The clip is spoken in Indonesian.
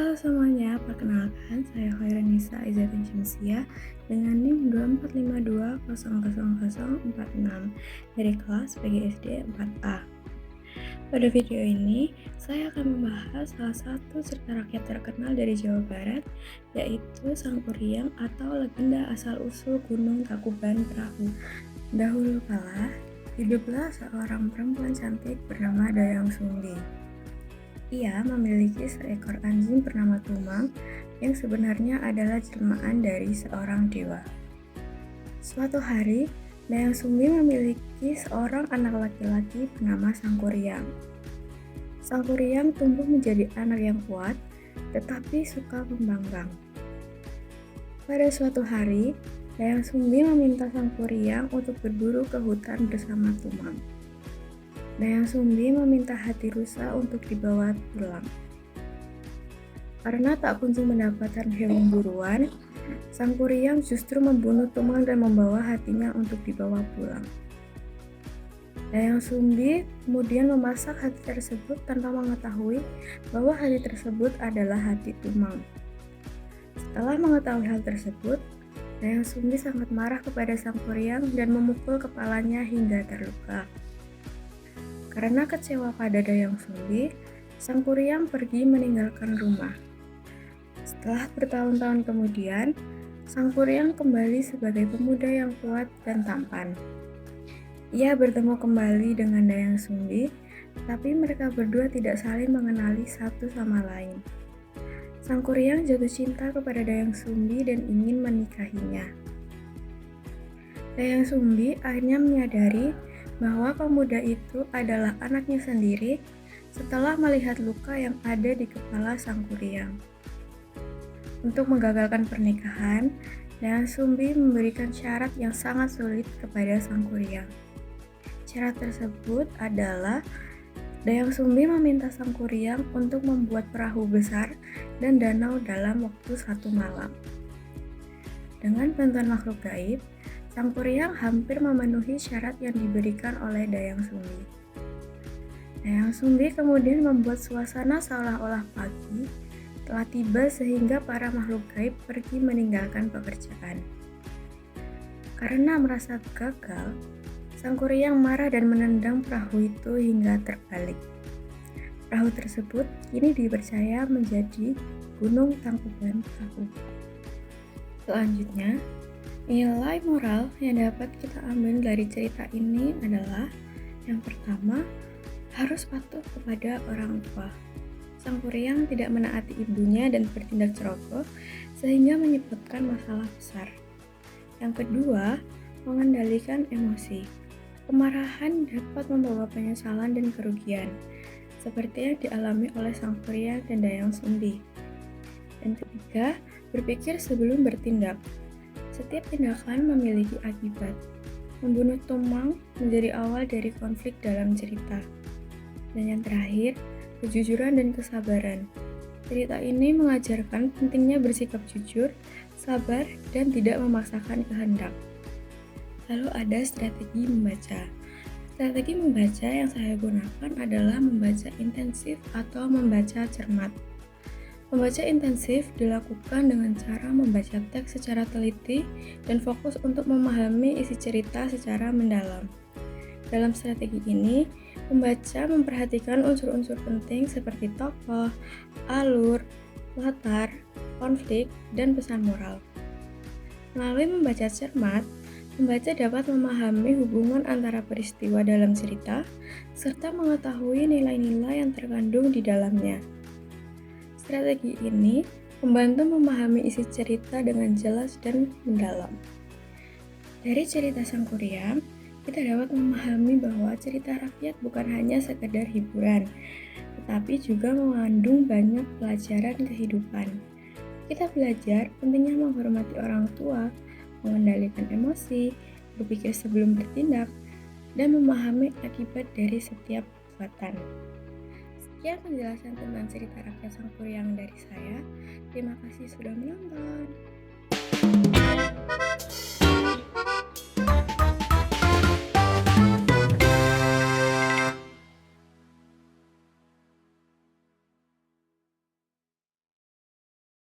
Halo semuanya, perkenalkan saya Khairanisa Izzatin Syamsiah dengan NIM 2452000046 dari kelas PGSD 4A. Pada video ini, saya akan membahas salah satu cerita rakyat terkenal dari Jawa Barat, yaitu Sangkuriang atau legenda asal-usul Gunung Tangkuban Perahu. Dahulu kala, hiduplah seorang perempuan cantik bernama Dayang Sumbi. Ia memiliki seekor anjing bernama Tumang yang sebenarnya adalah jelmaan dari seorang dewa. Suatu hari, Dayang Sumbi memiliki seorang anak laki-laki bernama Sangkuriang. Sangkuriang tumbuh menjadi anak yang kuat, tetapi suka membangkang. Pada suatu hari, Dayang Sumbi meminta Sangkuriang untuk berburu ke hutan bersama Tumang. Dayang Sumbi meminta hati rusa untuk dibawa pulang. Karena tak kunjung mendapatkan hewan buruan, Sangkuriang justru membunuh Tumang dan membawa hatinya untuk dibawa pulang. Dayang Sumbi kemudian memasak hati tersebut tanpa mengetahui bahwa hati tersebut adalah hati Tumang. Setelah mengetahui hal tersebut, Dayang Sumbi sangat marah kepada Sangkuriang dan memukul kepalanya hingga terluka. Karena kecewa pada Dayang Sumbi, Sangkuriang pergi meninggalkan rumah. Setelah bertahun-tahun kemudian, Sangkuriang kembali sebagai pemuda yang kuat dan tampan. Ia bertemu kembali dengan Dayang Sumbi, tapi mereka berdua tidak saling mengenali satu sama lain. Sangkuriang jatuh cinta kepada Dayang Sumbi dan ingin menikahinya. Dayang Sumbi akhirnya menyadari bahwa pemuda itu adalah anaknya sendiri setelah melihat luka yang ada di kepala Sangkuriang. Untuk menggagalkan pernikahan, Dayang Sumbi memberikan syarat yang sangat sulit kepada Sangkuriang. Syarat tersebut adalah Dayang Sumbi meminta Sangkuriang untuk membuat perahu besar dan danau dalam waktu 1 malam. Dengan bantuan makhluk gaib, Sangkuriang hampir memenuhi syarat yang diberikan oleh Dayang Sumbi. Dayang Sumbi kemudian membuat suasana seolah-olah pagi telah tiba sehingga para makhluk gaib pergi meninggalkan pekerjaan. Karena merasa gagal, Sangkuriang marah dan menendang perahu itu hingga terbalik. Perahu tersebut kini dipercaya menjadi Gunung Tangkuban Perahu. Selanjutnya, nilai moral yang dapat kita ambil dari cerita ini adalah yang pertama, harus patuh kepada orang tua. Sangkuriang tidak menaati ibunya dan bertindak ceroboh sehingga menyebabkan masalah besar. Yang kedua, mengendalikan emosi. Kemarahan dapat membawa penyesalan dan kerugian, seperti yang dialami oleh Sangkuriang dan Dayang Sumbi. Dan ketiga, berpikir sebelum bertindak. Setiap tindakan memiliki akibat. Membunuh Tumang menjadi awal dari konflik dalam cerita. Dan yang terakhir, kejujuran dan kesabaran. Cerita ini mengajarkan pentingnya bersikap jujur, sabar, dan tidak memaksakan kehendak. Lalu ada strategi membaca. Strategi membaca yang saya gunakan adalah membaca intensif atau membaca cermat. Membaca intensif dilakukan dengan cara membaca teks secara teliti dan fokus untuk memahami isi cerita secara mendalam. Dalam strategi ini, pembaca memperhatikan unsur-unsur penting seperti tokoh, alur, latar, konflik, dan pesan moral. Melalui membaca cermat, pembaca dapat memahami hubungan antara peristiwa dalam cerita serta mengetahui nilai-nilai yang terkandung di dalamnya. Strategi ini membantu memahami isi cerita dengan jelas dan mendalam. Dari cerita Sangkuriang, kita dapat memahami bahwa cerita rakyat bukan hanya sekedar hiburan, tetapi juga mengandung banyak pelajaran kehidupan. Kita belajar pentingnya menghormati orang tua, mengendalikan emosi, berpikir sebelum bertindak, dan memahami akibat dari setiap perbuatan. Sekian penjelasan tentang cerita rakyat Sangkuriang dari saya. Terima kasih sudah menonton.